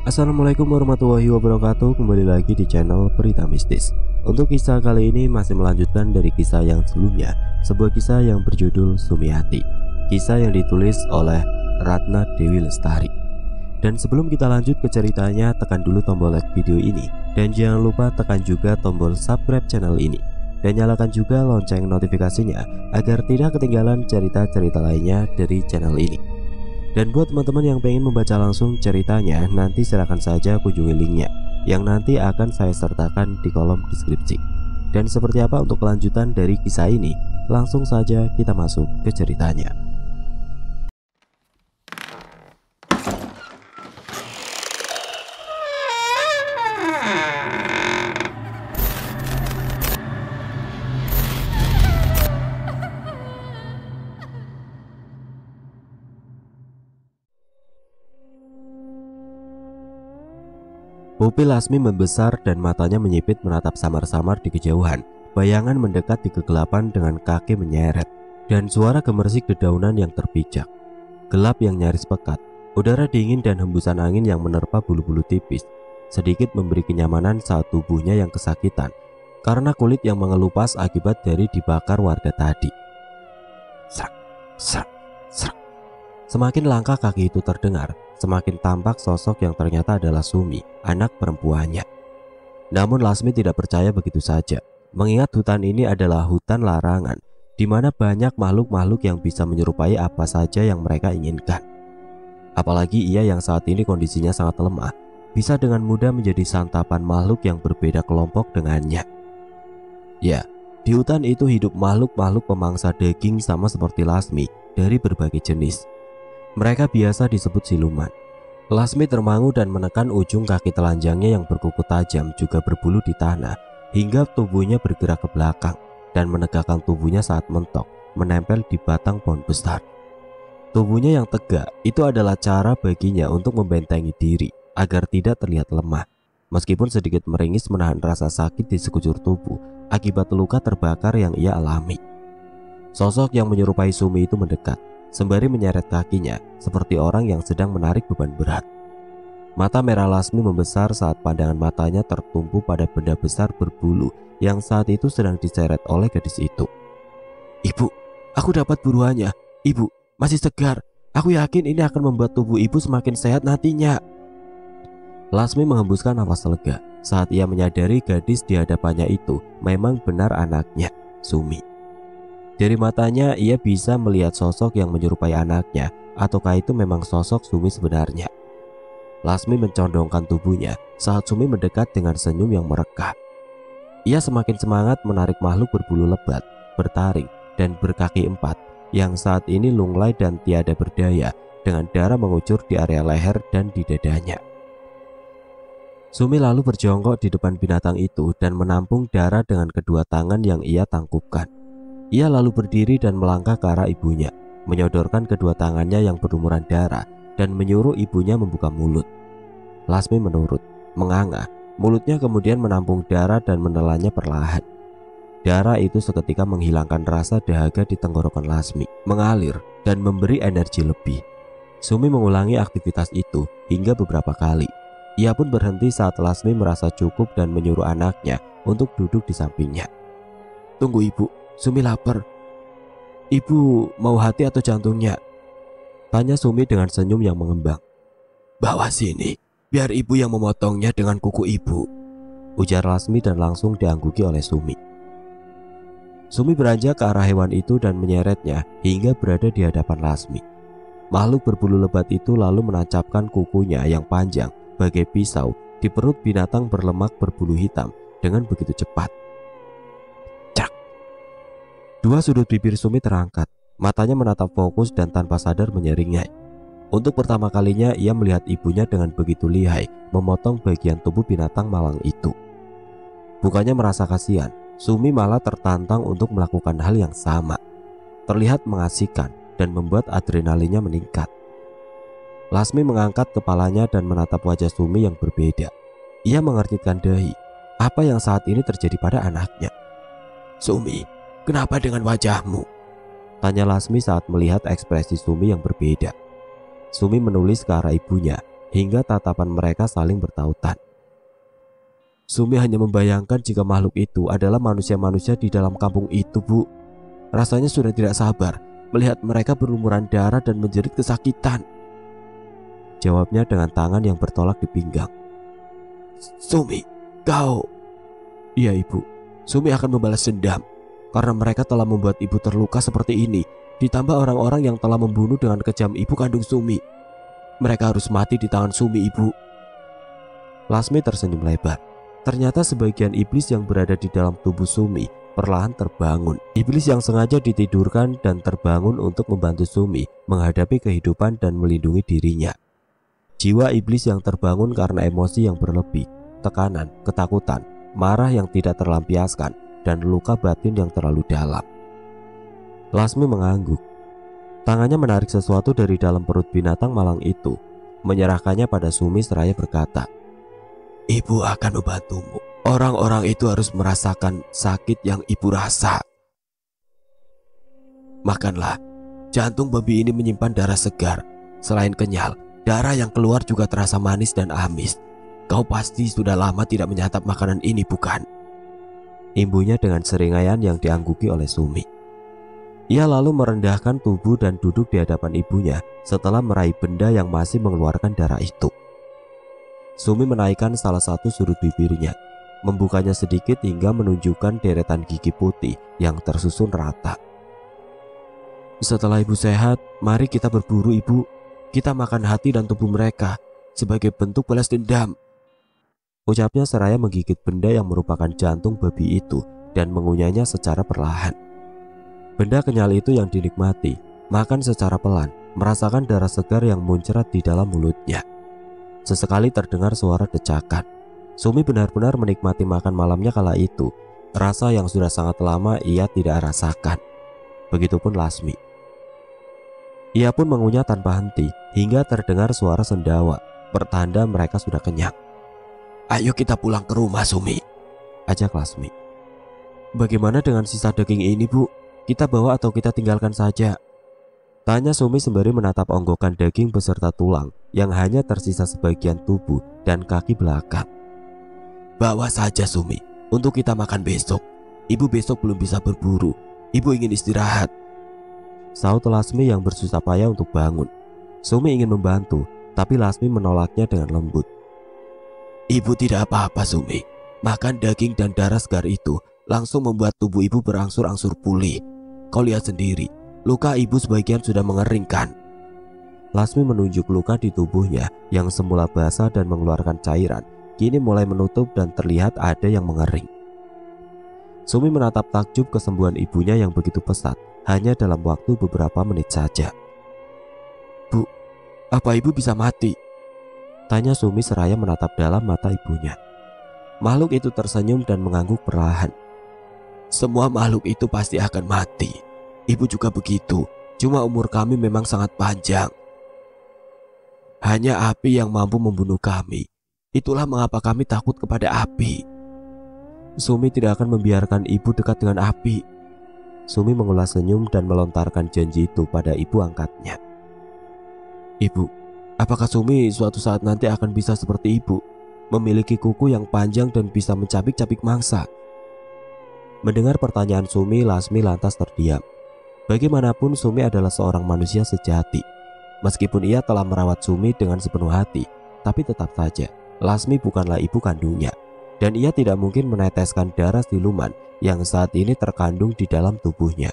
Assalamualaikum warahmatullahi wabarakatuh. Kembali lagi di channel Berita Mistis. Untuk kisah kali ini masih melanjutkan dari kisah yang sebelumnya, sebuah kisah yang berjudul Sumiati. Kisah yang ditulis oleh Ratna Dewi Lestari. Dan sebelum kita lanjut ke ceritanya, tekan dulu tombol like video ini. Dan jangan lupa tekan juga tombol subscribe channel ini. Dan nyalakan juga lonceng notifikasinya agar tidak ketinggalan cerita-cerita lainnya dari channel ini. Dan buat teman-teman yang pengen membaca langsung ceritanya, nanti silakan saja kunjungi linknya yang nanti akan saya sertakan di kolom deskripsi. Dan seperti apa untuk kelanjutan dari kisah ini, langsung saja kita masuk ke ceritanya. Pupil Lasmi membesar dan matanya menyipit menatap samar-samar di kejauhan. Bayangan mendekat di kegelapan dengan kaki menyeret dan suara gemersik dedaunan yang terpijak. Gelap yang nyaris pekat, udara dingin dan hembusan angin yang menerpa bulu-bulu tipis sedikit memberi kenyamanan saat tubuhnya yang kesakitan karena kulit yang mengelupas akibat dari dibakar warga tadi. Srak, srak, srak. Semakin langkah kaki itu terdengar, semakin tampak sosok yang ternyata adalah Sumi, anak perempuannya. Namun Lasmi tidak percaya begitu saja, mengingat hutan ini adalah hutan larangan, di mana banyak makhluk-makhluk yang bisa menyerupai apa saja yang mereka inginkan. Apalagi ia yang saat ini kondisinya sangat lemah, bisa dengan mudah menjadi santapan makhluk yang berbeda kelompok dengannya. Ya, di hutan itu hidup makhluk-makhluk pemangsa daging sama seperti Lasmi dari berbagai jenis. Mereka biasa disebut siluman. Lasmi termangu dan menekan ujung kaki telanjangnya yang berkuku tajam juga berbulu di tanah, hingga tubuhnya bergerak ke belakang dan menegakkan tubuhnya saat mentok menempel di batang pohon besar. Tubuhnya yang tegak itu adalah cara baginya untuk membentengi diri agar tidak terlihat lemah, meskipun sedikit meringis menahan rasa sakit di sekujur tubuh akibat luka terbakar yang ia alami. Sosok yang menyerupai Sumi itu mendekat sembari menyeret kakinya seperti orang yang sedang menarik beban berat. Mata merah Lasmi membesar saat pandangan matanya tertumpu pada benda besar berbulu yang saat itu sedang diseret oleh gadis itu. "Ibu, aku dapat buruannya. Ibu, masih segar. Aku yakin ini akan membuat tubuh ibu semakin sehat nantinya." Lasmi menghembuskan nafas lega saat ia menyadari gadis di hadapannya itu memang benar anaknya, Sumi. Dari matanya ia bisa melihat sosok yang menyerupai anaknya, ataukah itu memang sosok Sumi sebenarnya. Lasmi mencondongkan tubuhnya saat Sumi mendekat dengan senyum yang merekah. Ia semakin semangat menarik makhluk berbulu lebat, bertaring, dan berkaki empat yang saat ini lunglai dan tiada berdaya dengan darah mengucur di area leher dan di dadanya. Sumi lalu berjongkok di depan binatang itu dan menampung darah dengan kedua tangan yang ia tangkupkan. Ia lalu berdiri dan melangkah ke arah ibunya, menyodorkan kedua tangannya yang berlumuran darah dan menyuruh ibunya membuka mulut. Lasmi menurut, menganga, mulutnya kemudian menampung darah dan menelannya perlahan. Darah itu seketika menghilangkan rasa dahaga di tenggorokan Lasmi, mengalir dan memberi energi lebih. Sumi mengulangi aktivitas itu hingga beberapa kali. Ia pun berhenti saat Lasmi merasa cukup dan menyuruh anaknya untuk duduk di sampingnya. "Tunggu ibu, Sumi lapar. Ibu mau hati atau jantungnya?" tanya Sumi dengan senyum yang mengembang. "Bawa sini, biar ibu yang memotongnya dengan kuku ibu," ujar Lasmi dan langsung diangguki oleh Sumi. Sumi beranjak ke arah hewan itu dan menyeretnya hingga berada di hadapan Lasmi. Makhluk berbulu lebat itu lalu menancapkan kukunya yang panjang bagai pisau di perut binatang berlemak berbulu hitam dengan begitu cepat. Dua sudut bibir Sumi terangkat, matanya menatap fokus dan tanpa sadar menyeringai. Untuk pertama kalinya ia melihat ibunya dengan begitu lihai memotong bagian tubuh binatang malang itu. Bukannya merasa kasihan, Sumi malah tertantang untuk melakukan hal yang sama. Terlihat mengasihkan dan membuat adrenalinnya meningkat. Lasmi mengangkat kepalanya dan menatap wajah Sumi yang berbeda. Ia mengernyitkan dahi. Apa yang saat ini terjadi pada anaknya? "Sumi, kenapa dengan wajahmu?" tanya Lasmi saat melihat ekspresi Sumi yang berbeda. Sumi menulis ke arah ibunya hingga tatapan mereka saling bertautan. Sumi hanya membayangkan jika makhluk itu adalah manusia-manusia di dalam kampung itu, Bu. Rasanya sudah tidak sabar melihat mereka berlumuran darah dan menjerit kesakitan. Jawabnya dengan tangan yang bertolak di pinggang. Sumi, kau... Iya, Ibu. Sumi akan membalas dendam karena mereka telah membuat Ibu terluka seperti ini. Ditambah orang-orang yang telah membunuh dengan kejam Ibu kandung Sumi. Mereka harus mati di tangan Sumi, Ibu. Lasmi tersenyum lebar. Ternyata sebagian iblis yang berada di dalam tubuh Sumi perlahan terbangun. Iblis yang sengaja ditidurkan dan terbangun untuk membantu Sumi menghadapi kehidupan dan melindungi dirinya. Jiwa iblis yang terbangun karena emosi yang berlebih, tekanan, ketakutan, marah yang tidak terlampiaskan, dan luka batin yang terlalu dalam. Lasmi mengangguk. Tangannya menarik sesuatu dari dalam perut binatang malang itu, menyerahkannya pada Sumi seraya berkata, Ibu akan membantumu. Orang-orang itu harus merasakan sakit yang Ibu rasa. Makanlah. Jantung babi ini menyimpan darah segar. Selain kenyal, darah yang keluar juga terasa manis dan amis. Kau pasti sudah lama tidak menyantap makanan ini, bukan? Imbunya dengan seringaian yang diangguki oleh Sumi. Ia lalu merendahkan tubuh dan duduk di hadapan ibunya setelah meraih benda yang masih mengeluarkan darah itu. Sumi menaikkan salah satu sudut bibirnya, membukanya sedikit hingga menunjukkan deretan gigi putih yang tersusun rata. Setelah Ibu sehat, mari kita berburu, Ibu. Kita makan hati dan tubuh mereka sebagai bentuk balas dendam. Ucapnya seraya menggigit benda yang merupakan jantung babi itu dan mengunyahnya secara perlahan. Benda kenyal itu yang dinikmati, makan secara pelan, merasakan darah segar yang muncrat di dalam mulutnya. Sesekali terdengar suara decakan. Sumi benar-benar menikmati makan malamnya kala itu, rasa yang sudah sangat lama ia tidak rasakan. Begitupun Lasmi. Ia pun mengunyah tanpa henti hingga terdengar suara sendawa, pertanda mereka sudah kenyang. Ayo kita pulang ke rumah, Sumi, ajak Lasmi. Bagaimana dengan sisa daging ini, Bu? Kita bawa atau kita tinggalkan saja? Tanya Sumi sembari menatap onggokan daging beserta tulang yang hanya tersisa sebagian tubuh dan kaki belakang. Bawa saja, Sumi, untuk kita makan besok. Ibu besok belum bisa berburu. Ibu ingin istirahat, saut Lasmi yang bersusah payah untuk bangun. Sumi ingin membantu, tapi Lasmi menolaknya dengan lembut. Ibu tidak apa-apa, Sumi. Makan daging dan darah segar itu langsung membuat tubuh ibu berangsur-angsur pulih. Kau lihat sendiri, luka ibu sebagian sudah mengeringkan. Lasmi menunjuk luka di tubuhnya yang semula basah dan mengeluarkan cairan, kini mulai menutup dan terlihat ada yang mengering. Sumi menatap takjub kesembuhan ibunya yang begitu pesat, hanya dalam waktu beberapa menit saja. Bu, apa ibu bisa mati? Tanya Sumi seraya menatap dalam mata ibunya. Makhluk itu tersenyum dan mengangguk perlahan. Semua makhluk itu pasti akan mati. Ibu juga begitu, cuma umur kami memang sangat panjang. Hanya api yang mampu membunuh kami. Itulah mengapa kami takut kepada api. Sumi tidak akan membiarkan ibu dekat dengan api. Sumi mengulas senyum dan melontarkan janji itu pada ibu angkatnya. Ibu, apakah Sumi suatu saat nanti akan bisa seperti ibu, memiliki kuku yang panjang dan bisa mencabik-cabik mangsa? Mendengar pertanyaan Sumi, Lasmi lantas terdiam. Bagaimanapun Sumi adalah seorang manusia sejati. Meskipun ia telah merawat Sumi dengan sepenuh hati, tapi tetap saja Lasmi bukanlah ibu kandungnya, dan ia tidak mungkin meneteskan darah siluman yang saat ini terkandung di dalam tubuhnya.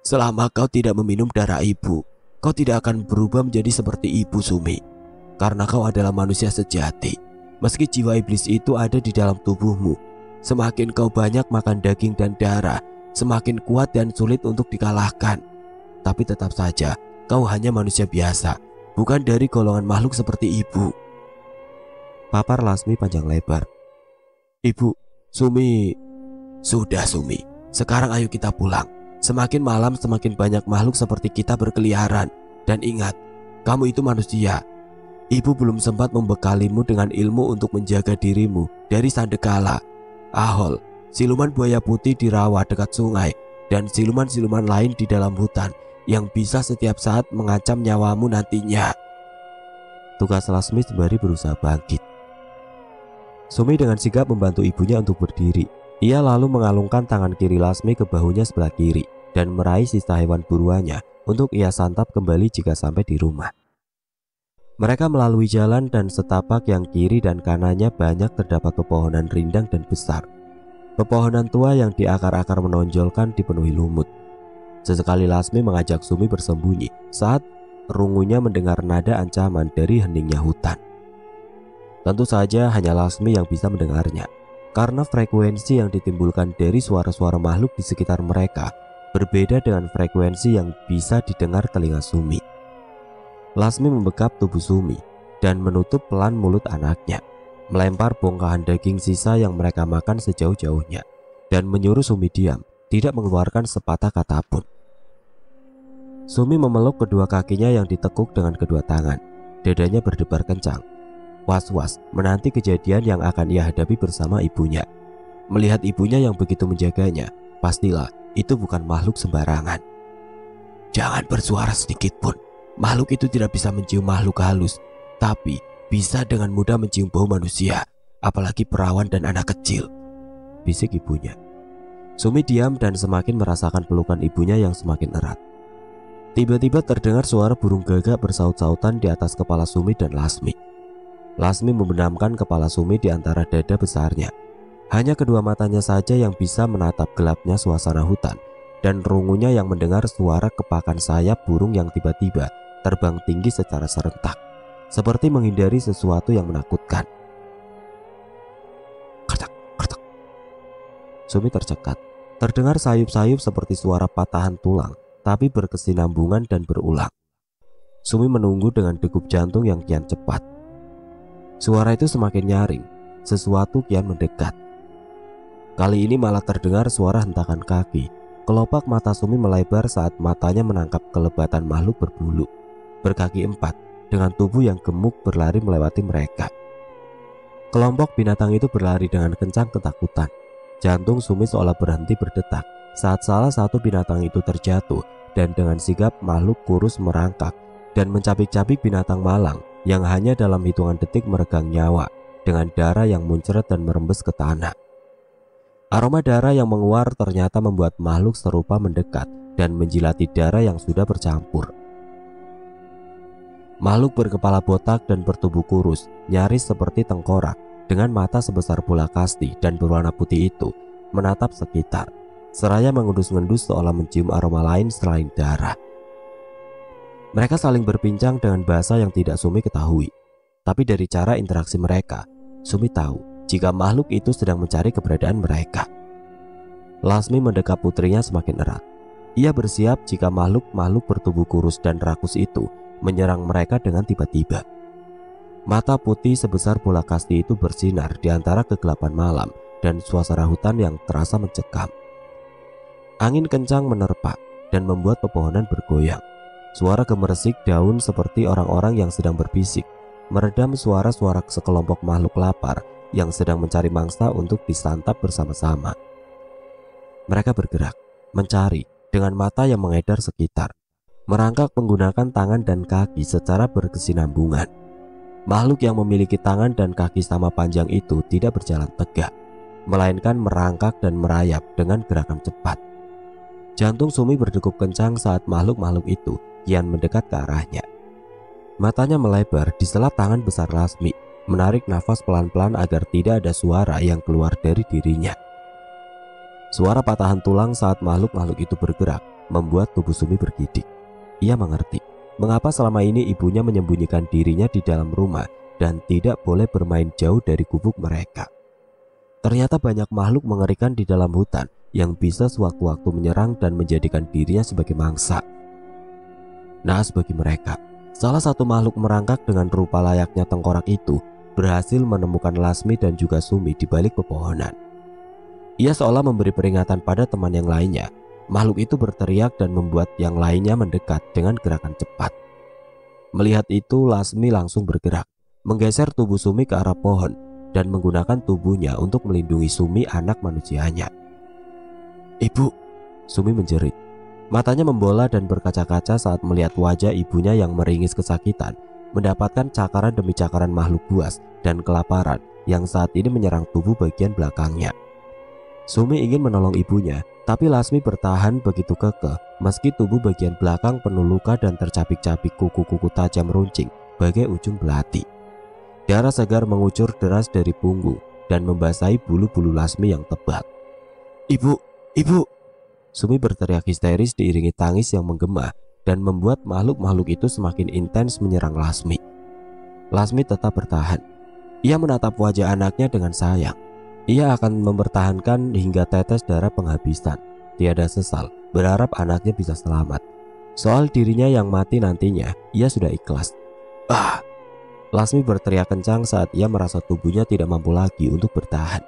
Selama kau tidak meminum darah ibu, kau tidak akan berubah menjadi seperti ibu, Sumi. Karena kau adalah manusia sejati. Meski jiwa iblis itu ada di dalam tubuhmu, semakin kau banyak makan daging dan darah, semakin kuat dan sulit untuk dikalahkan. Tapi tetap saja, kau hanya manusia biasa, bukan dari golongan makhluk seperti ibu. Papar Lasmi panjang lebar. Ibu, Sumi. Sudah, Sumi. Sekarang ayo kita pulang. Semakin malam semakin banyak makhluk seperti kita berkeliaran. Dan ingat, kamu itu manusia. Ibu belum sempat membekalimu dengan ilmu untuk menjaga dirimu dari Sandekala, Ahol, siluman buaya putih di rawa dekat sungai, dan siluman-siluman lain di dalam hutan yang bisa setiap saat mengancam nyawamu nantinya. tugas Lasmi sembari berusaha bangkit. Sumi dengan sigap membantu ibunya untuk berdiri. Ia lalu mengalungkan tangan kiri Lasmi ke bahunya sebelah kiri dan meraih sisa hewan buruannya untuk ia santap kembali jika sampai di rumah. Mereka melalui jalan dan setapak yang kiri dan kanannya banyak terdapat pepohonan rindang dan besar. Pepohonan tua yang di akar-akar menonjolkan dipenuhi lumut. Sesekali Lasmi mengajak Sumi bersembunyi saat rungunya mendengar nada ancaman dari heningnya hutan. Tentu saja hanya Lasmi yang bisa mendengarnya, karena frekuensi yang ditimbulkan dari suara-suara makhluk di sekitar mereka berbeda dengan frekuensi yang bisa didengar telinga Sumi. Lasmi membekap tubuh Sumi dan menutup pelan mulut anaknya, melempar bongkahan daging sisa yang mereka makan sejauh-jauhnya, dan menyuruh Sumi diam, tidak mengeluarkan sepatah kata pun. Sumi memeluk kedua kakinya yang ditekuk dengan kedua tangan. Dadanya berdebar kencang, was-was menanti kejadian yang akan ia hadapi bersama ibunya. Melihat ibunya yang begitu menjaganya, pastilah itu bukan makhluk sembarangan. Jangan bersuara sedikit pun. Makhluk itu tidak bisa mencium makhluk halus, tapi bisa dengan mudah mencium bau manusia, apalagi perawan dan anak kecil, bisik ibunya. Sumi diam dan semakin merasakan pelukan ibunya yang semakin erat. Tiba-tiba terdengar suara burung gagak bersaut-sautan di atas kepala Sumi dan Lasmi. Lasmi membenamkan kepala Sumi di antara dada besarnya. Hanya kedua matanya saja yang bisa menatap gelapnya suasana hutan, dan rungunya yang mendengar suara kepakan sayap burung yang tiba-tiba terbang tinggi secara serentak, seperti menghindari sesuatu yang menakutkan. Kertak, kertak. Sumi tercekat. Terdengar sayup-sayup seperti suara patahan tulang, tapi berkesinambungan dan berulang. Sumi menunggu dengan degup jantung yang kian cepat. Suara itu semakin nyaring, sesuatu kian mendekat. Kali ini malah terdengar suara hentakan kaki. Kelopak mata Sumi melebar saat matanya menangkap kelebatan makhluk berbulu, berkaki 4, dengan tubuh yang gemuk berlari melewati mereka. Kelompok binatang itu berlari dengan kencang ketakutan. Jantung Sumi seolah berhenti berdetak saat salah satu binatang itu terjatuh, dan dengan sigap makhluk kurus merangkak dan mencabik-cabik binatang malang yang hanya dalam hitungan detik meregang nyawa dengan darah yang muncrat dan merembes ke tanah. Aroma darah yang menguar ternyata membuat makhluk serupa mendekat dan menjilati darah yang sudah bercampur. Makhluk berkepala botak dan bertubuh kurus, nyaris seperti tengkorak, dengan mata sebesar bola kasti dan berwarna putih itu menatap sekitar, seraya mengendus-ngendus seolah mencium aroma lain selain darah. Mereka saling berbincang dengan bahasa yang tidak Sumi ketahui, tapi dari cara interaksi mereka, Sumi tahu jika makhluk itu sedang mencari keberadaan mereka. Lasmi mendekap putrinya semakin erat. Ia bersiap jika makhluk-makhluk bertubuh kurus dan rakus itu menyerang mereka dengan tiba-tiba. Mata putih sebesar bola kasti itu bersinar di antara kegelapan malam dan suasana hutan yang terasa mencekam. Angin kencang menerpa dan membuat pepohonan bergoyang. Suara gemeresik daun seperti orang-orang yang sedang berbisik meredam suara-suara sekelompok makhluk lapar yang sedang mencari mangsa untuk disantap bersama-sama. Mereka bergerak, mencari dengan mata yang mengedar sekitar, merangkak menggunakan tangan dan kaki secara berkesinambungan. Makhluk yang memiliki tangan dan kaki sama panjang itu tidak berjalan tegak, melainkan merangkak dan merayap dengan gerakan cepat. Jantung Sumi berdegup kencang saat makhluk-makhluk itu kian mendekat ke arahnya. Matanya melebar di sela tangan besar Lasmi, menarik nafas pelan-pelan agar tidak ada suara yang keluar dari dirinya. Suara patahan tulang saat makhluk-makhluk itu bergerak membuat tubuh Sumi bergidik. Ia mengerti mengapa selama ini ibunya menyembunyikan dirinya di dalam rumah dan tidak boleh bermain jauh dari gubuk mereka. Ternyata banyak makhluk mengerikan di dalam hutan yang bisa sewaktu-waktu menyerang dan menjadikan dirinya sebagai mangsa. Naas bagi mereka, salah satu makhluk merangkak dengan rupa layaknya tengkorak itu berhasil menemukan Lasmi dan juga Sumi di balik pepohonan. Ia seolah memberi peringatan pada teman yang lainnya. Makhluk itu berteriak dan membuat yang lainnya mendekat dengan gerakan cepat. Melihat itu, Lasmi langsung bergerak, menggeser tubuh Sumi ke arah pohon dan menggunakan tubuhnya untuk melindungi Sumi anak manusianya. "Ibu!" Sumi menjerit. Matanya membola dan berkaca-kaca saat melihat wajah ibunya yang meringis kesakitan mendapatkan cakaran demi cakaran makhluk buas dan kelaparan yang saat ini menyerang tubuh bagian belakangnya. Sumi ingin menolong ibunya, tapi Lasmi bertahan begitu kekeh meski tubuh bagian belakang penuh luka dan tercapik-capik kuku-kuku tajam runcing bagai ujung belati. Darah segar mengucur deras dari punggung dan membasahi bulu-bulu Lasmi yang tebal. "Ibu, ibu!" Sumi berteriak histeris diiringi tangis yang menggema dan membuat makhluk-makhluk itu semakin intens menyerang Lasmi. Lasmi tetap bertahan. Ia menatap wajah anaknya dengan sayang. Ia akan mempertahankan hingga tetes darah penghabisan. Tiada sesal, berharap anaknya bisa selamat. Soal dirinya yang mati nantinya, ia sudah ikhlas. "Ah!" Lasmi berteriak kencang saat ia merasa tubuhnya tidak mampu lagi untuk bertahan.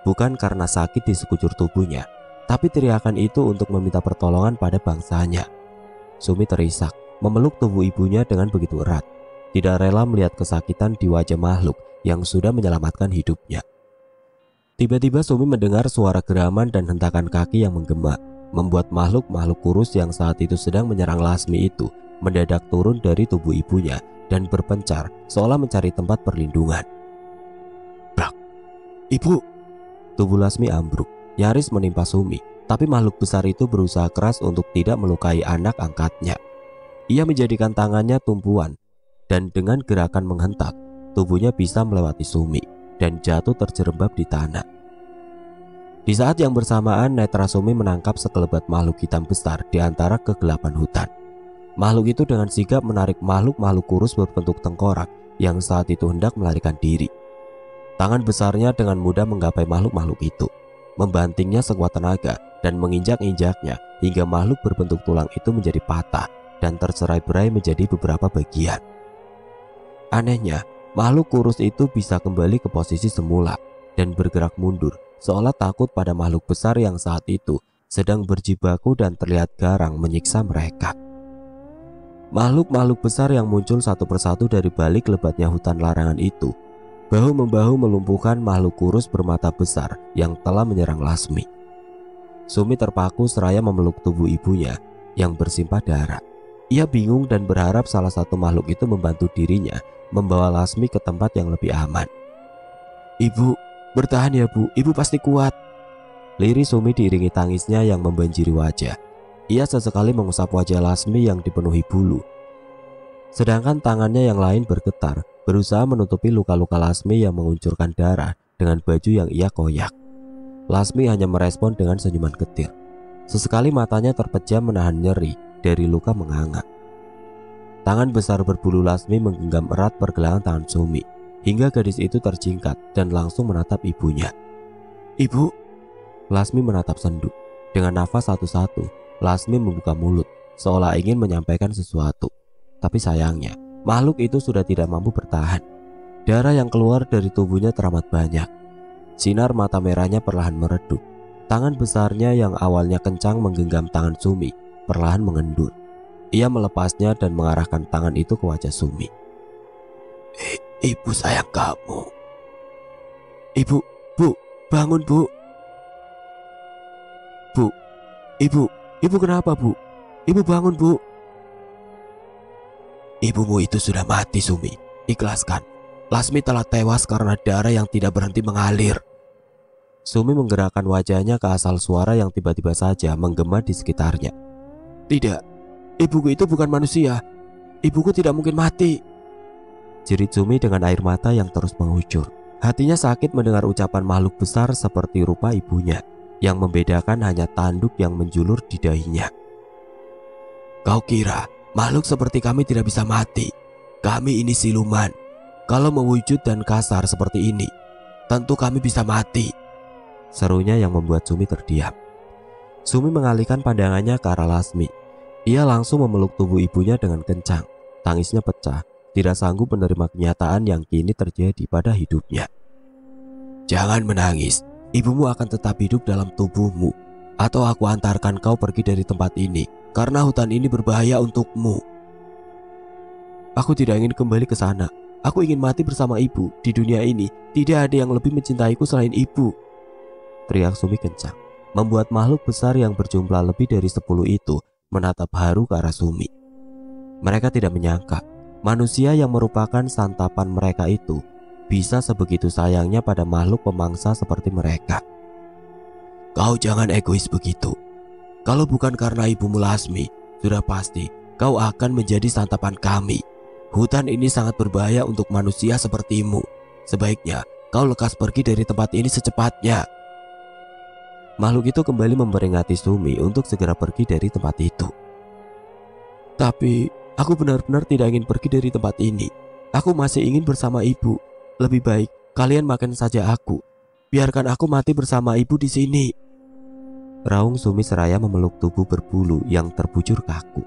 Bukan karena sakit di sekujur tubuhnya, tapi teriakan itu untuk meminta pertolongan pada bangsanya. Sumi terisak, memeluk tubuh ibunya dengan begitu erat. Tidak rela melihat kesakitan di wajah makhluk yang sudah menyelamatkan hidupnya. Tiba-tiba Sumi mendengar suara geraman dan hentakan kaki yang menggema, membuat makhluk-makhluk kurus yang saat itu sedang menyerang Lasmi itu mendadak turun dari tubuh ibunya dan berpencar seolah mencari tempat perlindungan. "Brak! Ibu!" Tubuh Lasmi ambruk, nyaris menimpa Sumi, tapi makhluk besar itu berusaha keras untuk tidak melukai anak angkatnya. Ia menjadikan tangannya tumpuan dan dengan gerakan menghentak, tubuhnya bisa melewati Sumi dan jatuh terjerembab di tanah. Di saat yang bersamaan, netra Sumi menangkap sekelebat makhluk hitam besar di antara kegelapan hutan. Makhluk itu dengan sigap menarik makhluk-makhluk kurus berbentuk tengkorak yang saat itu hendak melarikan diri. Tangan besarnya dengan mudah menggapai makhluk-makhluk itu, membantingnya sekuat tenaga dan menginjak-injaknya hingga makhluk berbentuk tulang itu menjadi patah dan tercerai-berai menjadi beberapa bagian. Anehnya, makhluk kurus itu bisa kembali ke posisi semula dan bergerak mundur seolah takut pada makhluk besar yang saat itu sedang berjibaku dan terlihat garang menyiksa mereka. Makhluk-makhluk besar yang muncul satu persatu dari balik lebatnya hutan larangan itu bahu-membahu melumpuhkan makhluk kurus bermata besar yang telah menyerang Lasmi. Sumi terpaku seraya memeluk tubuh ibunya yang bersimpah darah. Ia bingung dan berharap salah satu makhluk itu membantu dirinya membawa Lasmi ke tempat yang lebih aman. "Ibu, bertahan ya Bu, ibu pasti kuat." Lirih Sumi diiringi tangisnya yang membanjiri wajah. Ia sesekali mengusap wajah Lasmi yang dipenuhi bulu. Sedangkan tangannya yang lain bergetar, berusaha menutupi luka-luka Lasmi yang menguncurkan darah dengan baju yang ia koyak. Lasmi hanya merespon dengan senyuman getir. Sesekali matanya terpejam menahan nyeri dari luka menganga. Tangan besar berbulu Lasmi menggenggam erat pergelangan tangan Sumi, hingga gadis itu terjingkat dan langsung menatap ibunya. "Ibu!" Lasmi menatap sendu. Dengan nafas satu-satu, Lasmi membuka mulut, seolah ingin menyampaikan sesuatu. Tapi sayangnya, makhluk itu sudah tidak mampu bertahan. Darah yang keluar dari tubuhnya teramat banyak. Sinar mata merahnya perlahan meredup. Tangan besarnya yang awalnya kencang menggenggam tangan Sumi perlahan mengendur. Ia melepasnya dan mengarahkan tangan itu ke wajah Sumi. "Ibu sayang kamu." "Ibu, Bu, bangun Bu." "Bu, ibu kenapa Bu? Ibu bangun Bu." "Ibumu itu sudah mati Sumi, ikhlaskan. Lasmi telah tewas karena darah yang tidak berhenti mengalir." Sumi menggerakkan wajahnya ke asal suara yang tiba-tiba saja menggema di sekitarnya. "Tidak, ibuku itu bukan manusia. Ibuku tidak mungkin mati." Jerit Sumi dengan air mata yang terus mengucur. Hatinya sakit mendengar ucapan makhluk besar seperti rupa ibunya, yang membedakan hanya tanduk yang menjulur di dahinya. "Kau kira makhluk seperti kami tidak bisa mati? Kami ini siluman. Kalau mewujud dan kasar seperti ini, tentu kami bisa mati," serunya yang membuat Sumi terdiam. Sumi mengalihkan pandangannya ke arah Lasmi. Ia langsung memeluk tubuh ibunya dengan kencang. Tangisnya pecah, tidak sanggup menerima kenyataan yang kini terjadi pada hidupnya. "Jangan menangis, ibumu akan tetap hidup dalam tubuhmu. Atau aku antarkan kau pergi dari tempat ini, karena hutan ini berbahaya untukmu." "Aku tidak ingin kembali ke sana. Aku ingin mati bersama ibu. Di dunia ini tidak ada yang lebih mencintaiku selain ibu," teriak Sumi kencang, membuat makhluk besar yang berjumlah lebih dari 10 itu menatap haru ke arah Sumi. Mereka tidak menyangka Manusia yang merupakan santapan mereka itu bisa sebegitu sayangnya pada makhluk pemangsa seperti mereka. Kau jangan egois begitu. Kalau bukan karena ibumu Lasmi, sudah pasti kau akan menjadi santapan kami. Hutan ini sangat berbahaya untuk manusia sepertimu. Sebaiknya kau lekas pergi dari tempat ini secepatnya. Makhluk itu kembali memperingati Sumi untuk segera pergi dari tempat itu. Tapi aku benar-benar tidak ingin pergi dari tempat ini. Aku masih ingin bersama ibu. Lebih baik kalian makan saja aku. Biarkan aku mati bersama ibu di sini. Raung Sumi seraya memeluk tubuh berbulu yang terbujur kaku.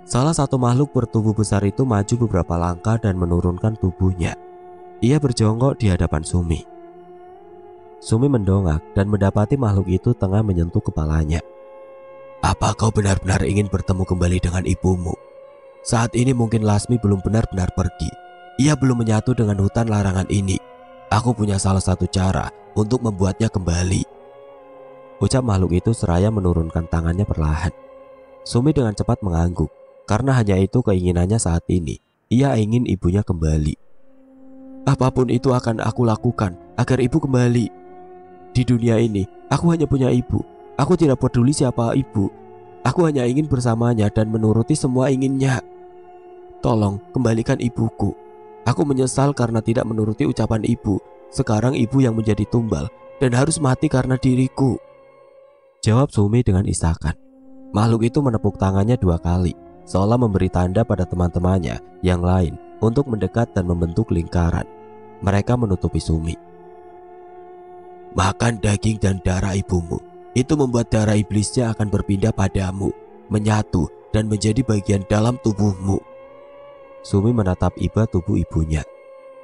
Salah satu makhluk bertubuh besar itu maju beberapa langkah dan menurunkan tubuhnya. Ia berjongkok di hadapan Sumi. Sumi mendongak dan mendapati makhluk itu tengah menyentuh kepalanya. Apa kau benar-benar ingin bertemu kembali dengan ibumu? Saat ini mungkin Lasmi belum benar-benar pergi. Ia belum menyatu dengan hutan larangan ini. Aku punya salah satu cara untuk membuatnya kembali. Ucap makhluk itu seraya menurunkan tangannya perlahan. Sumi dengan cepat mengangguk, karena hanya itu keinginannya saat ini. Ia ingin ibunya kembali. Apapun itu akan aku lakukan agar ibu kembali. Di dunia ini, aku hanya punya ibu. Aku tidak peduli siapa ibu. Aku hanya ingin bersamanya dan menuruti semua inginnya. Tolong kembalikan ibuku. Aku menyesal karena tidak menuruti ucapan ibu. Sekarang ibu yang menjadi tumbal dan harus mati karena diriku. Jawab Sumi dengan isakan. Makhluk itu menepuk tangannya 2 kali, seolah memberi tanda pada teman-temannya yang lain untuk mendekat dan membentuk lingkaran. Mereka menutupi Sumi. Makan daging dan darah ibumu. Itu membuat darah iblisnya akan berpindah padamu, menyatu dan menjadi bagian dalam tubuhmu. Sumi menatap iba tubuh ibunya.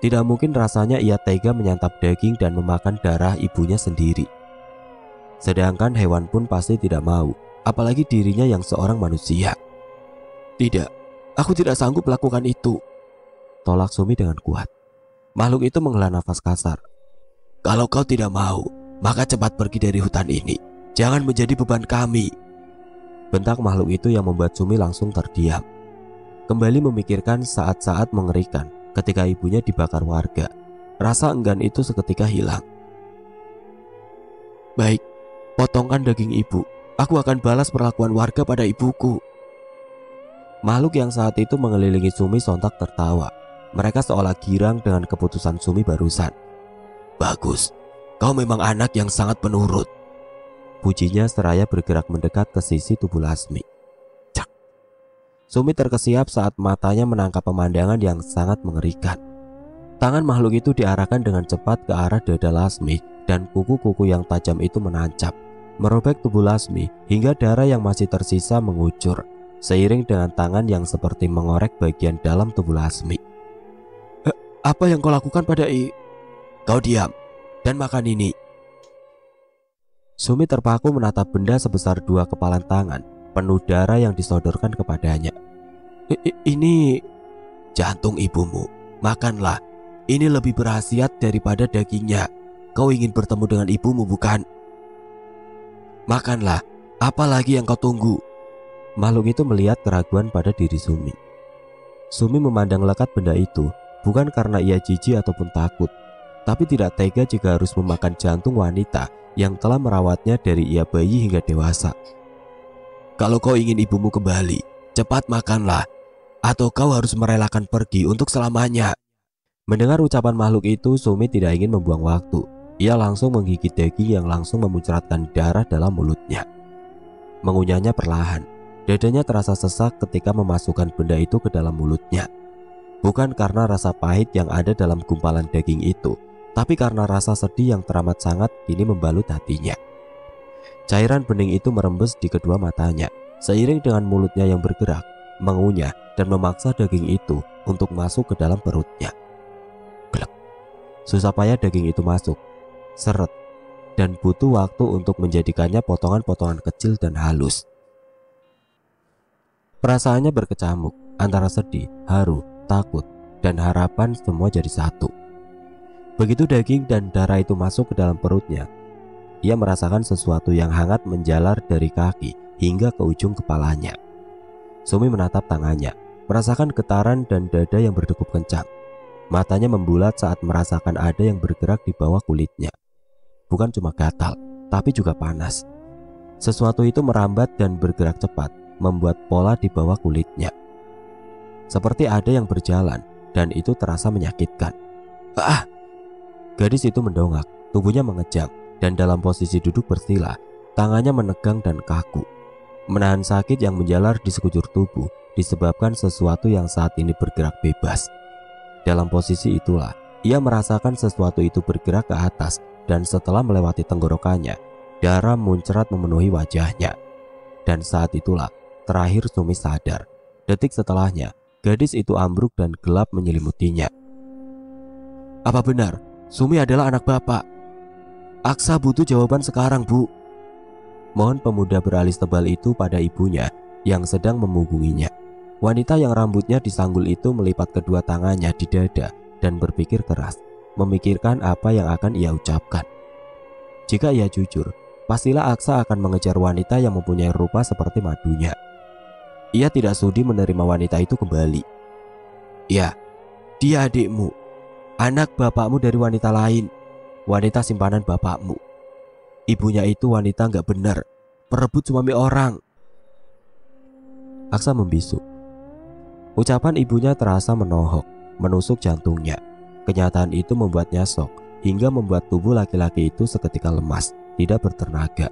Tidak mungkin rasanya ia tega menyantap daging dan memakan darah ibunya sendiri. Sedangkan hewan pun pasti tidak mau, apalagi dirinya yang seorang manusia. Tidak, aku tidak sanggup melakukan itu, tolak Sumi dengan kuat. Makhluk itu menghela nafas kasar. Kalau kau tidak mau, maka cepat pergi dari hutan ini. Jangan menjadi beban kami. Bentak makhluk itu yang membuat Sumi langsung terdiam. Kembali memikirkan saat-saat mengerikan ketika ibunya dibakar warga. Rasa enggan itu seketika hilang. Baik, potongkan daging ibu. Aku akan balas perlakuan warga pada ibuku. Makhluk yang saat itu mengelilingi Sumi sontak tertawa. Mereka seolah girang dengan keputusan Sumi barusan. Bagus, kau memang anak yang sangat penurut, pujinya seraya bergerak mendekat ke sisi tubuh Lasmi. Cak. Sumi terkesiap saat matanya menangkap pemandangan yang sangat mengerikan. Tangan makhluk itu diarahkan dengan cepat ke arah dada Lasmi dan kuku-kuku yang tajam itu menancap, merobek tubuh Lasmi hingga darah yang masih tersisa mengucur, seiring dengan tangan yang seperti mengorek bagian dalam tubuh Lasmi. Apa yang kau lakukan pada Kau diam dan makan ini. Sumi terpaku menatap benda sebesar 2 kepalan tangan, penuh darah yang disodorkan kepadanya. Ini jantung ibumu, makanlah. Ini lebih berkhasiat daripada dagingnya. Kau ingin bertemu dengan ibumu, bukan? Makanlah, apalagi yang kau tunggu? Makhluk itu melihat keraguan pada diri Sumi. Sumi memandang lekat benda itu, bukan karena ia jijik ataupun takut, tapi tidak tega jika harus memakan jantung wanita yang telah merawatnya dari ia bayi hingga dewasa. Kalau kau ingin ibumu kembali, cepat makanlah, atau kau harus merelakan pergi untuk selamanya. Mendengar ucapan makhluk itu, Sumi tidak ingin membuang waktu. Ia langsung menggigit daging yang langsung memuncratkan darah dalam mulutnya. Mengunyahnya perlahan, dadanya terasa sesak ketika memasukkan benda itu ke dalam mulutnya. Bukan karena rasa pahit yang ada dalam gumpalan daging itu, tapi karena rasa sedih yang teramat sangat kini membalut hatinya. Cairan bening itu merembes di kedua matanya, seiring dengan mulutnya yang bergerak, mengunyah dan memaksa daging itu untuk masuk ke dalam perutnya. Glek. Susah payah daging itu masuk, seret, dan butuh waktu untuk menjadikannya potongan-potongan kecil dan halus. Perasaannya berkecamuk antara sedih, haru, takut, dan harapan semua jadi satu. Begitu daging dan darah itu masuk ke dalam perutnya, ia merasakan sesuatu yang hangat menjalar dari kaki hingga ke ujung kepalanya. Sumi menatap tangannya. merasakan getaran dan dada yang berdegup kencang. Matanya membulat saat merasakan ada yang bergerak di bawah kulitnya. Bukan cuma gatal, tapi juga panas. Sesuatu itu merambat dan bergerak cepat, membuat pola di bawah kulitnya. Seperti ada yang berjalan, dan itu terasa menyakitkan. Ah! Gadis itu mendongak, tubuhnya mengejang, dan dalam posisi duduk bersila, tangannya menegang dan kaku. Menahan sakit yang menjalar di sekujur tubuh disebabkan sesuatu yang saat ini bergerak bebas. Dalam posisi itulah, ia merasakan sesuatu itu bergerak ke atas, dan setelah melewati tenggorokannya, darah muncrat memenuhi wajahnya. Dan saat itulah terakhir Sumi sadar. Detik setelahnya, gadis itu ambruk dan gelap menyelimutinya. Apa benar Sumi adalah anak bapak? Aksa butuh jawaban sekarang, Bu. Mohon pemuda beralis tebal itu pada ibunya yang sedang memunggunginya. Wanita yang rambutnya disanggul itu melipat kedua tangannya di dada dan berpikir keras, memikirkan apa yang akan ia ucapkan. Jika ia jujur, pastilah Aksa akan mengejar wanita yang mempunyai rupa seperti madunya. Ia tidak sudi menerima wanita itu kembali. Ya, dia adikmu, anak bapakmu dari wanita lain, wanita simpanan bapakmu. Ibunya itu wanita gak benar, perebut suami orang. Aksa membisu. Ucapan ibunya terasa menohok, menusuk jantungnya. Kenyataan itu membuatnya shock, hingga membuat tubuh laki-laki itu seketika lemas, tidak bertenaga.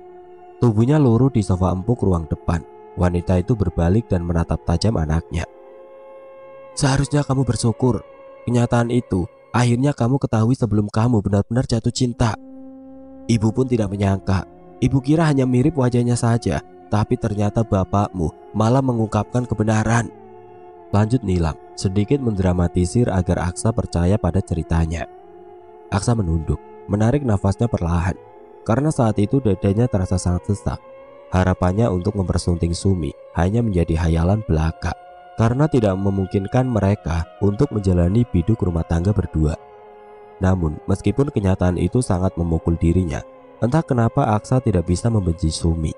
Tubuhnya luruh di sofa empuk ruang depan. Wanita itu berbalik dan menatap tajam anaknya. Seharusnya kamu bersyukur. Kenyataan itu akhirnya kamu ketahui sebelum kamu benar-benar jatuh cinta. Ibu pun tidak menyangka. Ibu kira hanya mirip wajahnya saja, tapi ternyata bapakmu malah mengungkapkan kebenaran. Lanjut Nilam, sedikit mendramatisir agar Aksa percaya pada ceritanya. Aksa menunduk, menarik nafasnya perlahan, karena saat itu dadanya terasa sangat sesak. Harapannya untuk mempersunting Sumi hanya menjadi hayalan belaka, karena tidak memungkinkan mereka untuk menjalani biduk rumah tangga berdua. Namun, meskipun kenyataan itu sangat memukul dirinya, entah kenapa Aksa tidak bisa membenci Sumi.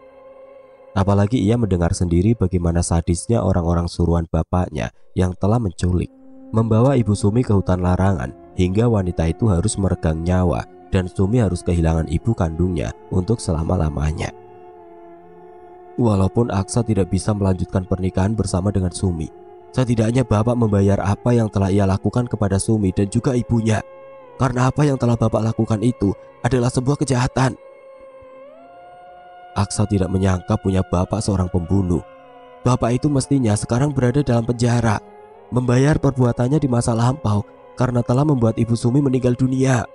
Apalagi ia mendengar sendiri bagaimana sadisnya orang-orang suruhan bapaknya yang telah menculik, membawa ibu Sumi ke hutan larangan, hingga wanita itu harus meregang nyawa dan Sumi harus kehilangan ibu kandungnya untuk selama-lamanya. Walaupun Aksa tidak bisa melanjutkan pernikahan bersama dengan Sumi, setidaknya bapak membayar apa yang telah ia lakukan kepada Sumi dan juga ibunya. Karena apa yang telah bapak lakukan itu adalah sebuah kejahatan. Aksa tidak menyangka punya bapak seorang pembunuh. Bapak itu mestinya sekarang berada dalam penjara, membayar perbuatannya di masa lampau karena telah membuat ibu Sumi meninggal dunia.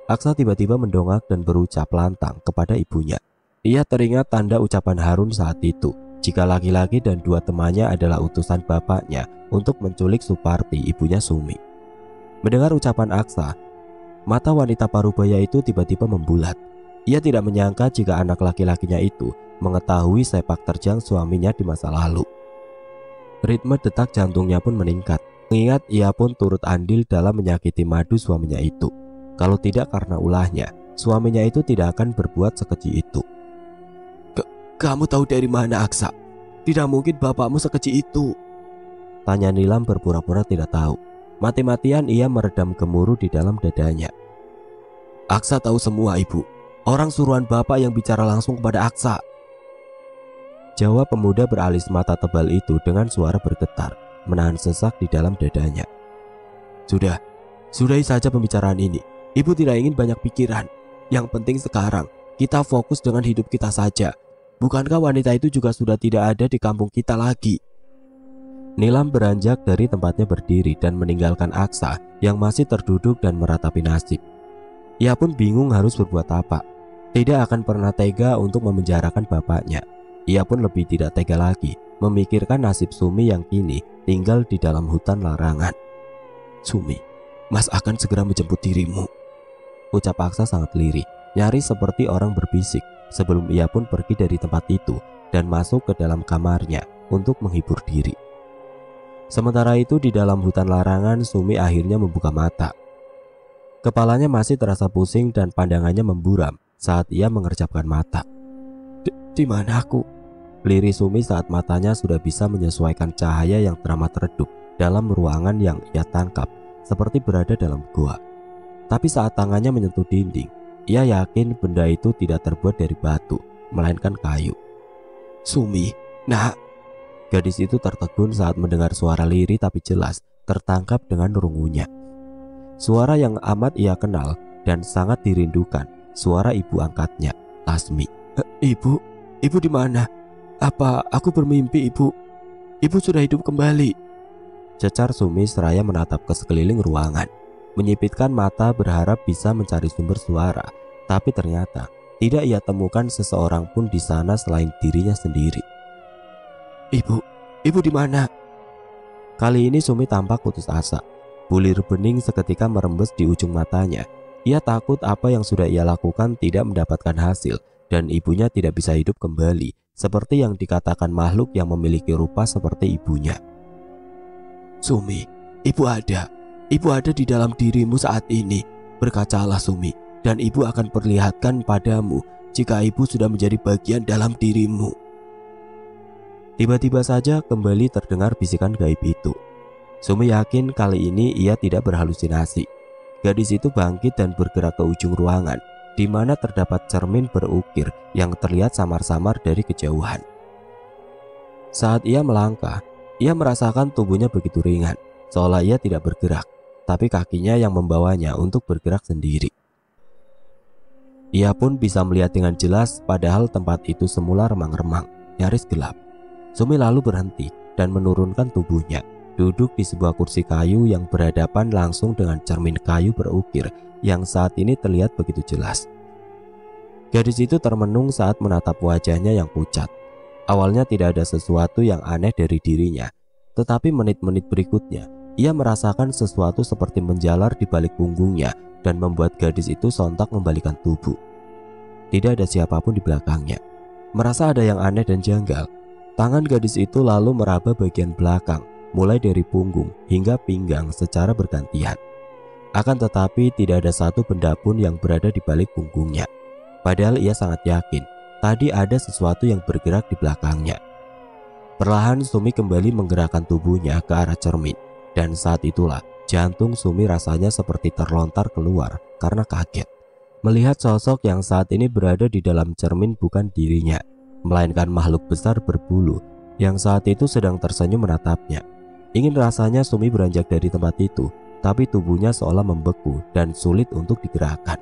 Aksa tiba-tiba mendongak dan berucap lantang kepada ibunya. Ia teringat tanda ucapan Harun saat itu, jika laki-laki dan dua temannya adalah utusan bapaknya untuk menculik Suparti, ibunya Sumi. Mendengar ucapan Aksa, mata wanita parubaya itu tiba-tiba membulat. Ia tidak menyangka jika anak laki-lakinya itu mengetahui sepak terjang suaminya di masa lalu. Ritme detak jantungnya pun meningkat, mengingat ia pun turut andil dalam menyakiti madu suaminya itu. Kalau tidak karena ulahnya, suaminya itu tidak akan berbuat sekeji itu. Kamu tahu dari mana, Aksa? Tidak mungkin bapakmu sekeji itu, tanya Nilam berpura-pura tidak tahu. Mati-matian ia meredam gemuruh di dalam dadanya. Aksa tahu semua, Ibu. Orang suruhan bapak yang bicara langsung kepada Aksa, jawab pemuda beralis mata tebal itu dengan suara bergetar, menahan sesak di dalam dadanya. Sudahi saja pembicaraan ini. Ibu tidak ingin banyak pikiran. Yang penting sekarang kita fokus dengan hidup kita saja. Bukankah wanita itu juga sudah tidak ada di kampung kita lagi? Nilam beranjak dari tempatnya berdiri dan meninggalkan Aksa yang masih terduduk dan meratapi nasib. Ia pun bingung harus berbuat apa. Tidak akan pernah tega untuk memenjarakan bapaknya. Ia pun lebih tidak tega lagi memikirkan nasib Sumi yang kini tinggal di dalam hutan larangan. Sumi, Mas akan segera menjemput dirimu, ucap Aksa sangat lirih, nyaris seperti orang berbisik sebelum ia pun pergi dari tempat itu dan masuk ke dalam kamarnya untuk menghibur diri. Sementara itu di dalam hutan larangan, Sumi akhirnya membuka mata. Kepalanya masih terasa pusing dan pandangannya memburam saat ia mengerjapkan mata. Di mana aku? Lirih Sumi saat matanya sudah bisa menyesuaikan cahaya yang teramat redup dalam ruangan yang ia tangkap, seperti berada dalam gua. Tapi saat tangannya menyentuh dinding, ia yakin benda itu tidak terbuat dari batu, melainkan kayu. "Sumi, nak." Gadis itu tertegun saat mendengar suara lirih tapi jelas tertangkap dengan rungunya. Suara yang amat ia kenal dan sangat dirindukan, suara ibu angkatnya, Lasmi. Ibu di mana? Apa aku bermimpi, Ibu? Ibu sudah hidup kembali," cecar Sumi seraya menatap ke sekeliling ruangan, menyipitkan mata berharap bisa mencari sumber suara, tapi ternyata tidak ia temukan seseorang pun di sana selain dirinya sendiri. Ibu di mana?" Kali ini Sumi tampak putus asa. Bulir bening seketika merembes di ujung matanya. Ia takut apa yang sudah ia lakukan tidak mendapatkan hasil dan ibunya tidak bisa hidup kembali, seperti yang dikatakan makhluk yang memiliki rupa seperti ibunya. "Sumi, ibu ada di dalam dirimu saat ini. Berkacalah, Sumi, dan ibu akan perlihatkan padamu jika ibu sudah menjadi bagian dalam dirimu." Tiba-tiba saja kembali terdengar bisikan gaib itu. Sumi yakin kali ini ia tidak berhalusinasi. Gadis itu bangkit dan bergerak ke ujung ruangan, di mana terdapat cermin berukir yang terlihat samar-samar dari kejauhan. Saat ia melangkah, ia merasakan tubuhnya begitu ringan, seolah ia tidak bergerak, tapi kakinya yang membawanya untuk bergerak sendiri. Ia pun bisa melihat dengan jelas, padahal tempat itu semula remang-remang, nyaris gelap. Sumi lalu berhenti dan menurunkan tubuhnya, duduk di sebuah kursi kayu yang berhadapan langsung dengan cermin kayu berukir yang saat ini terlihat begitu jelas. Gadis itu termenung saat menatap wajahnya yang pucat. Awalnya tidak ada sesuatu yang aneh dari dirinya, tetapi menit-menit berikutnya ia merasakan sesuatu seperti menjalar di balik punggungnya dan membuat gadis itu sontak membalikan tubuh. Tidak ada siapapun di belakangnya. Merasa ada yang aneh dan janggal, tangan gadis itu lalu meraba bagian belakang, mulai dari punggung hingga pinggang secara bergantian. Akan tetapi tidak ada satu benda pun yang berada di balik punggungnya. Padahal ia sangat yakin tadi ada sesuatu yang bergerak di belakangnya. Perlahan Sumi kembali menggerakkan tubuhnya ke arah cermin, dan saat itulah jantung Sumi rasanya seperti terlontar keluar karena kaget melihat sosok yang saat ini berada di dalam cermin bukan dirinya, melainkan makhluk besar berbulu yang saat itu sedang tersenyum menatapnya. Ingin rasanya Sumi beranjak dari tempat itu, tapi tubuhnya seolah membeku dan sulit untuk digerakkan.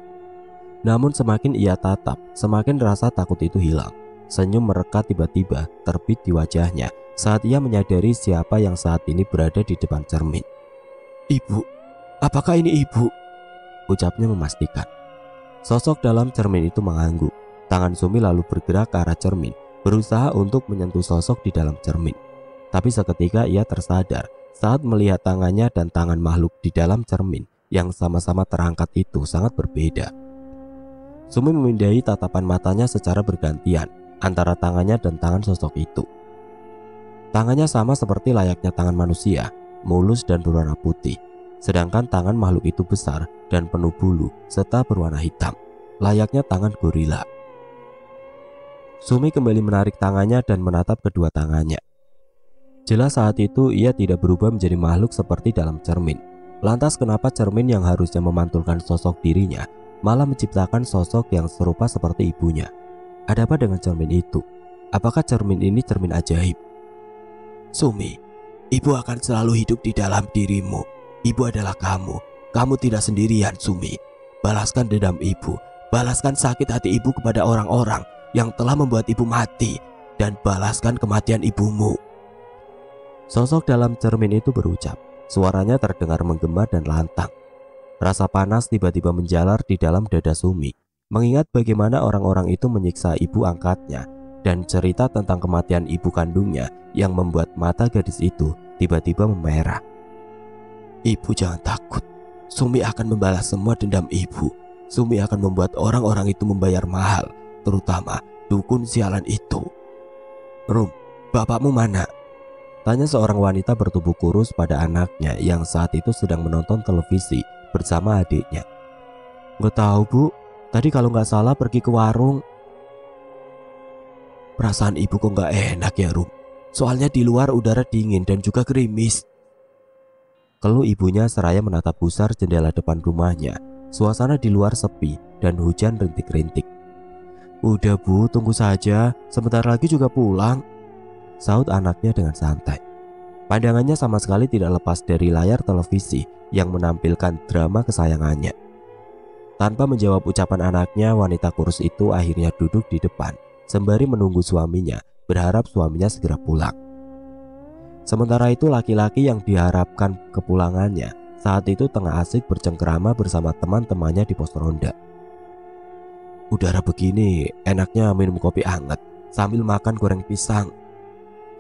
Namun semakin ia tatap, semakin rasa takut itu hilang. Senyum merekat tiba-tiba terbit di wajahnya saat ia menyadari siapa yang saat ini berada di depan cermin. "Ibu, apakah ini ibu?" ucapnya memastikan. Sosok dalam cermin itu mengangguk. Tangan Sumi lalu bergerak ke arah cermin, berusaha untuk menyentuh sosok di dalam cermin. Tapi seketika ia tersadar saat melihat tangannya dan tangan makhluk di dalam cermin yang sama-sama terangkat itu sangat berbeda. Sumi memindai tatapan matanya secara bergantian antara tangannya dan tangan sosok itu. Tangannya sama seperti layaknya tangan manusia, mulus dan berwarna putih. Sedangkan tangan makhluk itu besar dan penuh bulu serta berwarna hitam, layaknya tangan gorila. Sumi kembali menarik tangannya dan menatap kedua tangannya. Jelas saat itu ia tidak berubah menjadi makhluk seperti dalam cermin. Lantas kenapa cermin yang harusnya memantulkan sosok dirinya malah menciptakan sosok yang serupa seperti ibunya? Ada apa dengan cermin itu? Apakah cermin ini cermin ajaib? "Sumi, ibu akan selalu hidup di dalam dirimu. Ibu adalah kamu. Kamu tidak sendirian, Sumi. Balaskan dendam ibu. Balaskan sakit hati ibu kepada orang-orang yang telah membuat ibu mati, dan balaskan kematian ibumu." Sosok dalam cermin itu berucap. Suaranya terdengar menggema dan lantang. Rasa panas tiba-tiba menjalar di dalam dada Sumi, mengingat bagaimana orang-orang itu menyiksa ibu angkatnya dan cerita tentang kematian ibu kandungnya yang membuat mata gadis itu tiba-tiba memerah. "Ibu jangan takut. Sumi akan membalas semua dendam ibu. Sumi akan membuat orang-orang itu membayar mahal, terutama dukun sialan itu." "Rum, bapakmu mana?" tanya seorang wanita bertubuh kurus pada anaknya yang saat itu sedang menonton televisi bersama adiknya. "Nggak tahu, Bu. Tadi kalau nggak salah pergi ke warung." Perasaan ibu kok gak enak ya, Rum. Soalnya di luar udara dingin dan juga gerimis. Keluh ibunya seraya menatap gusar jendela depan rumahnya. Suasana di luar sepi dan hujan rintik-rintik. Udah Bu, tunggu saja, sebentar lagi juga pulang, sahut anaknya dengan santai. Pandangannya sama sekali tidak lepas dari layar televisi yang menampilkan drama kesayangannya. Tanpa menjawab ucapan anaknya, wanita kurus itu akhirnya duduk di depan sembari menunggu suaminya, berharap suaminya segera pulang. Sementara itu laki-laki yang diharapkan kepulangannya saat itu tengah asik bercengkerama bersama teman-temannya di pos ronda. Udara begini enaknya minum kopi hangat sambil makan goreng pisang,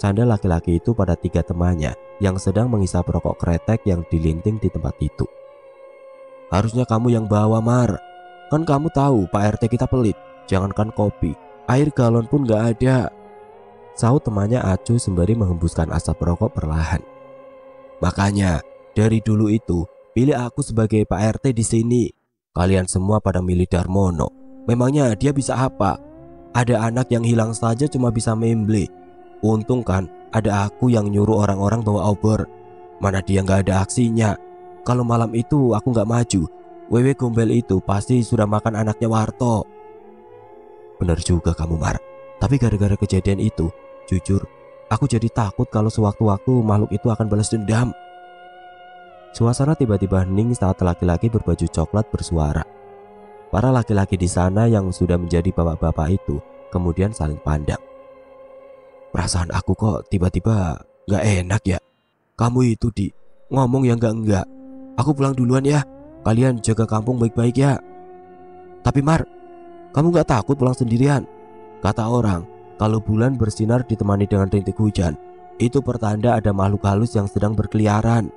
canda laki-laki itu pada 3 temannya yang sedang menghisap rokok kretek yang dilinting di tempat itu. Harusnya kamu yang bawa, Mar. Kan kamu tahu Pak RT kita pelit. Jangankan kopi, air galon pun gak ada, sahut temannya acuh sembari menghembuskan asap rokok perlahan. Makanya dari dulu itu pilih aku sebagai Pak RT di sini. Kalian semua pada milih Darmono. Memangnya dia bisa apa? Ada anak yang hilang saja cuma bisa memble. Untung kan ada aku yang nyuruh orang-orang bawa obor. Mana dia gak ada aksinya. Kalau malam itu aku gak maju, Wewe Gombel itu pasti sudah makan anaknya Warto. Benar juga kamu, Mar. Tapi gara-gara kejadian itu, jujur, aku jadi takut kalau sewaktu-waktu makhluk itu akan balas dendam. Suasana tiba-tiba hening saat laki-laki berbaju coklat bersuara. Para laki-laki di sana yang sudah menjadi bapak-bapak itu kemudian saling pandang. Perasaan aku kok tiba-tiba gak enak ya. Kamu itu ngomong yang enggak. Aku pulang duluan ya. Kalian jaga kampung baik-baik ya. Tapi Mar, kamu gak takut pulang sendirian? Kata orang, kalau bulan bersinar ditemani dengan rintik hujan, itu pertanda ada makhluk halus yang sedang berkeliaran.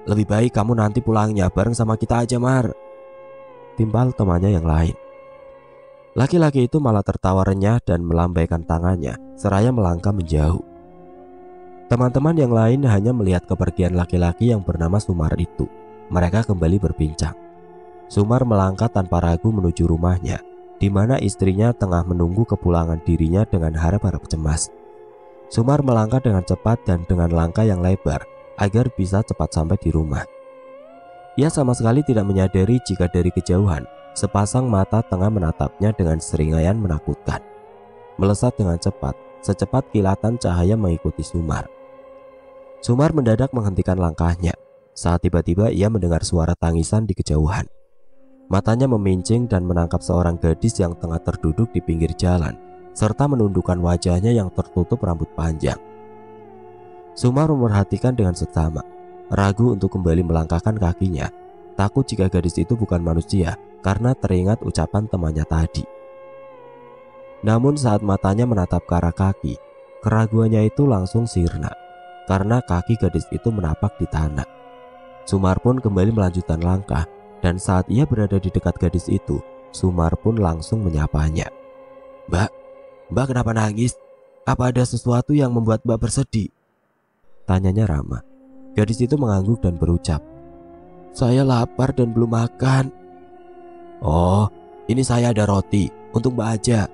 Lebih baik kamu nanti pulangnya bareng sama kita aja, Mar, timbal temannya yang lain. Laki-laki itu malah tertawa renyah dan melambaikan tangannya seraya melangkah menjauh. Teman-teman yang lain hanya melihat kepergian laki-laki yang bernama Sumar itu. Mereka kembali berbincang. Sumar melangkah tanpa ragu menuju rumahnya, di mana istrinya tengah menunggu kepulangan dirinya dengan harap-harap cemas. Sumar melangkah dengan cepat dan dengan langkah yang lebar agar bisa cepat sampai di rumah. Ia sama sekali tidak menyadari jika dari kejauhan sepasang mata tengah menatapnya dengan seringaian menakutkan. Melesat dengan cepat, secepat kilatan cahaya mengikuti Sumar. Sumar mendadak menghentikan langkahnya saat tiba-tiba ia mendengar suara tangisan di kejauhan. Matanya memincing dan menangkap seorang gadis yang tengah terduduk di pinggir jalan serta menundukkan wajahnya yang tertutup rambut panjang. Sumar memerhatikan dengan seksama, ragu untuk kembali melangkahkan kakinya, takut jika gadis itu bukan manusia karena teringat ucapan temannya tadi. Namun saat matanya menatap ke arah kaki, keraguannya itu langsung sirna karena kaki gadis itu menapak di tanah. Sumar pun kembali melanjutkan langkah. Dan saat ia berada di dekat gadis itu, Sumar pun langsung menyapanya. Mbak kenapa nangis? Apa ada sesuatu yang membuat Mbak bersedih? Tanyanya ramah. Gadis itu mengangguk dan berucap, saya lapar dan belum makan. Oh, ini saya ada roti, untuk Mbak aja.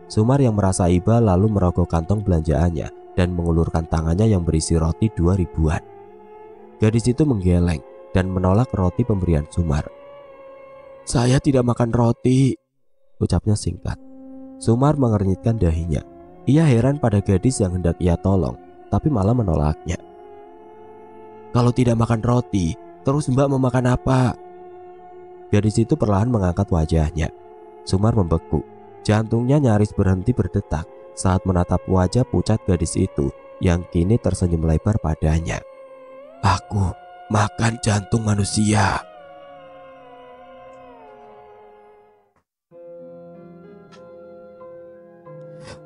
Sumar yang merasa iba lalu merogoh kantong belanjaannya dan mengulurkan tangannya yang berisi roti 2 ribuan. Gadis itu menggeleng dan menolak roti pemberian Sumar. Saya tidak makan roti, ucapnya singkat. Sumar mengernyitkan dahinya. Ia heran pada gadis yang hendak ia tolong, tapi malah menolaknya. Kalau tidak makan roti, terus Mbak mau makan apa? Gadis itu perlahan mengangkat wajahnya. Sumar membeku. Jantungnya nyaris berhenti berdetak saat menatap wajah pucat gadis itu yang kini tersenyum lebar padanya. Aku makan jantung manusia.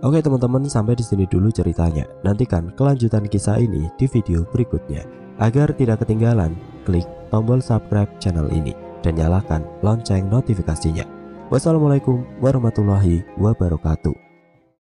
Oke teman-teman, sampai di sini dulu ceritanya. Nantikan kelanjutan kisah ini di video berikutnya. Agar tidak ketinggalan, klik tombol subscribe channel ini dan nyalakan lonceng notifikasinya. Wassalamualaikum warahmatullahi wabarakatuh.